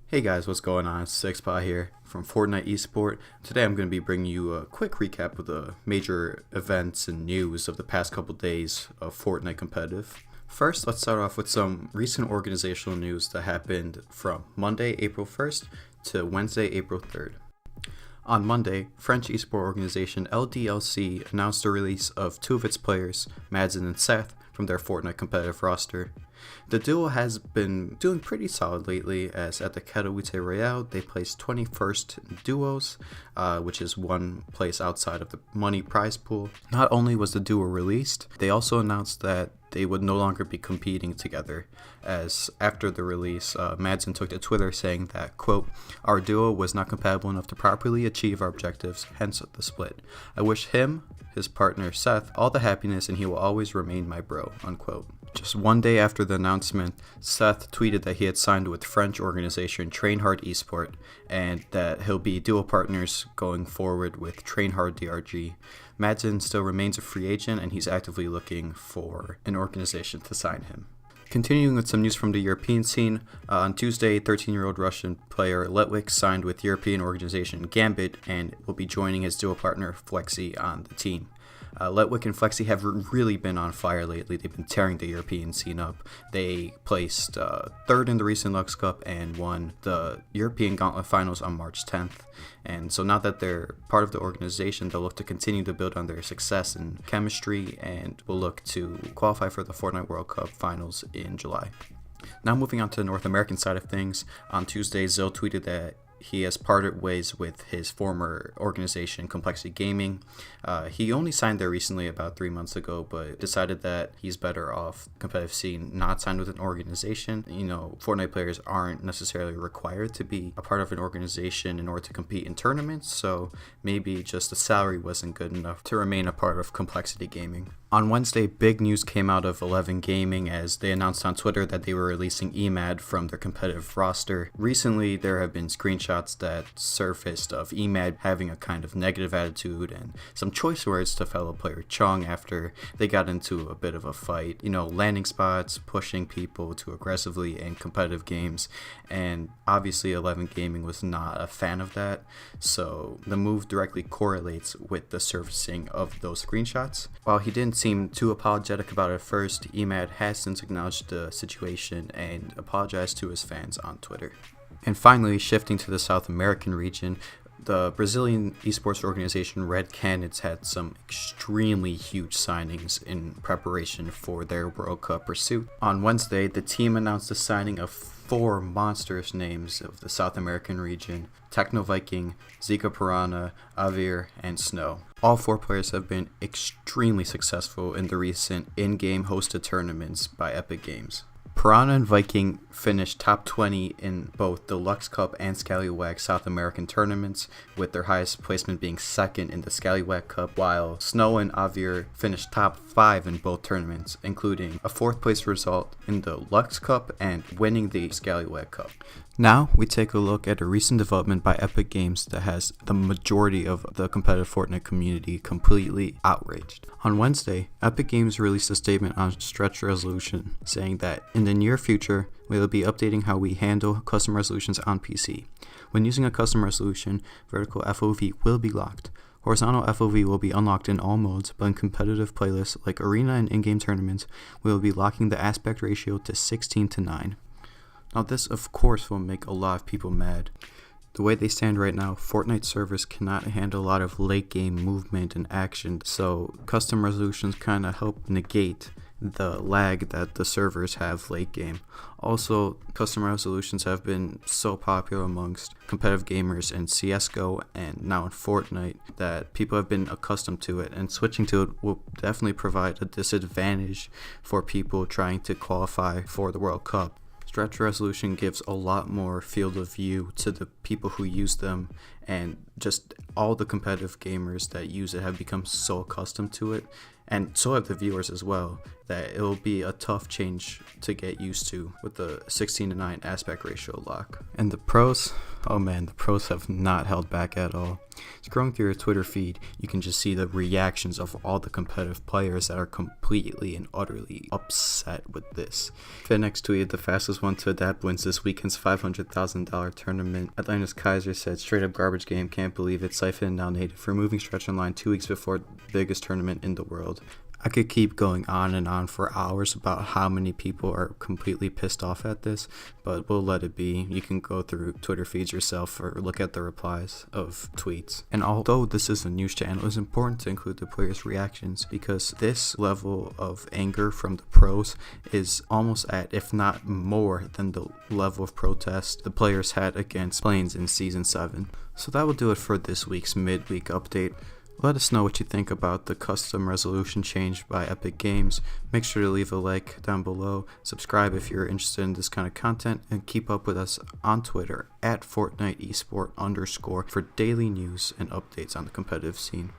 Hey guys, what's going on? It's Sixpot here from Fortnite Esport. Today I'm going to be bringing you a quick recap of the major events and news of the past couple days of Fortnite competitive. First, let's start off with some recent organizational news that happened from Monday, April 1st to Wednesday, April 3rd. On Monday, French esport organization LDLC announced the release of two of its players, Madsen and Seth, from their Fortnite competitive roster. The duo has been doing pretty solid lately, as at the Katowice Royale they placed 21st in duos, which is one place outside of the money prize pool. Not only was the duo released, they also announced that they would no longer be competing together, as after the release, Madsen took to Twitter saying that, quote, "Our duo was not compatible enough to properly achieve our objectives, hence the split. I wish him, his partner Seth, all the happiness, and he will always remain my bro," unquote. Just one day after the announcement, Seth tweeted that he had signed with French organization Trainhard Esport and that he'll be duo partners going forward with Trainhard DRG. Madsen still remains a free agent and he's actively looking for an organization to sign him. Continuing with some news from the European scene, on Tuesday, 13-year-old Russian player Letwick signed with European organization Gambit and will be joining his duo partner Flexi on the team. Letwick and Flexi have really been on fire lately. They've been tearing the European scene up. They placed third in the recent Lux Cup and won the European Gauntlet Finals on March 10th. And so now that they're part of the organization, they'll look to continue to build on their success and chemistry and will look to qualify for the Fortnite World Cup Finals in July. Now moving on to the North American side of things, on Tuesday, Zill tweeted that he has parted ways with his former organization, Complexity Gaming. He only signed there recently, about 3 months ago, but decided that he's better off competitive scene, not signed with an organization. You know, Fortnite players aren't necessarily required to be a part of an organization in order to compete in tournaments, so maybe just the salary wasn't good enough to remain a part of Complexity Gaming. On Wednesday, big news came out of 11 Gaming as they announced on Twitter that they were releasing Emad from their competitive roster. Recently, there have been screenshots that surfaced of Emad having a kind of negative attitude and some choice words to fellow player Chung after they got into a bit of a fight. You know, landing spots, pushing people too aggressively in competitive games, and obviously 11 Gaming was not a fan of that, so the move directly correlates with the surfacing of those screenshots. While he didn't seem too apologetic about it at first, Emad has since acknowledged the situation and apologized to his fans on Twitter. And finally, shifting to the South American region, the Brazilian esports organization Red Canids had some extremely huge signings in preparation for their World Cup pursuit. On Wednesday, the team announced the signing of 4 monstrous names of the South American region: Techno Viking, Zika Piranha, Avir, and Snow. All 4 players have been extremely successful in the recent in-game hosted tournaments by Epic Games. Piranha and Viking finished top 20 in both the Lux Cup and Scallywag South American tournaments, with their highest placement being second in the Scallywag Cup, while Snow and Avir finished top 5 in both tournaments, including a 4th place result in the Lux Cup and winning the Scallywag Cup. Now we take a look at a recent development by Epic Games that has the majority of the competitive Fortnite community completely outraged. On Wednesday, Epic Games released a statement on stretch resolution, saying that in the near future, we will be updating how we handle custom resolutions on PC. When using a custom resolution, vertical FOV will be locked. Horizontal FOV will be unlocked in all modes, but in competitive playlists like Arena and in-game tournaments, we will be locking the aspect ratio to 16:9. Now this of course will make a lot of people mad. The way they stand right now, Fortnite servers cannot handle a lot of late game movement and action, so custom resolutions kind of help negate the lag that the servers have late game. Also, custom resolutions have been so popular amongst competitive gamers in CSGO and now in Fortnite that people have been accustomed to it, and switching to it will definitely provide a disadvantage for people trying to qualify for the World Cup. Stretch resolution gives a lot more field of view to the people who use them, and just all the competitive gamers that use it have become so accustomed to it, and so have the viewers as well. that it'll be a tough change to get used to with the 16:9 aspect ratio lock. And the pros, oh man, the pros have not held back at all. Scrolling through your Twitter feed, you can just see the reactions of all the competitive players that are completely and utterly upset with this. Finnex tweeted, "The fastest one to adapt wins this weekend's $500,000 tournament." Atlantis Kaiser said, "Straight up garbage game, can't believe it. Siphon now native, removing stretch and line 2 weeks before the biggest tournament in the world." I could keep going on and on for hours about how many people are completely pissed off at this, but we'll let it be. You can go through Twitter feeds yourself or look at the replies of tweets. And although this is a news channel, it's important to include the players' reactions because this level of anger from the pros is almost at, if not more than the level of protest the players had against Planes in Season 7. So that will do it for this week's midweek update. Let us know what you think about the custom resolution change by Epic Games. Make sure to leave a like down below, subscribe if you're interested in this kind of content, and keep up with us on Twitter at Fortnite Esport _ for daily news and updates on the competitive scene.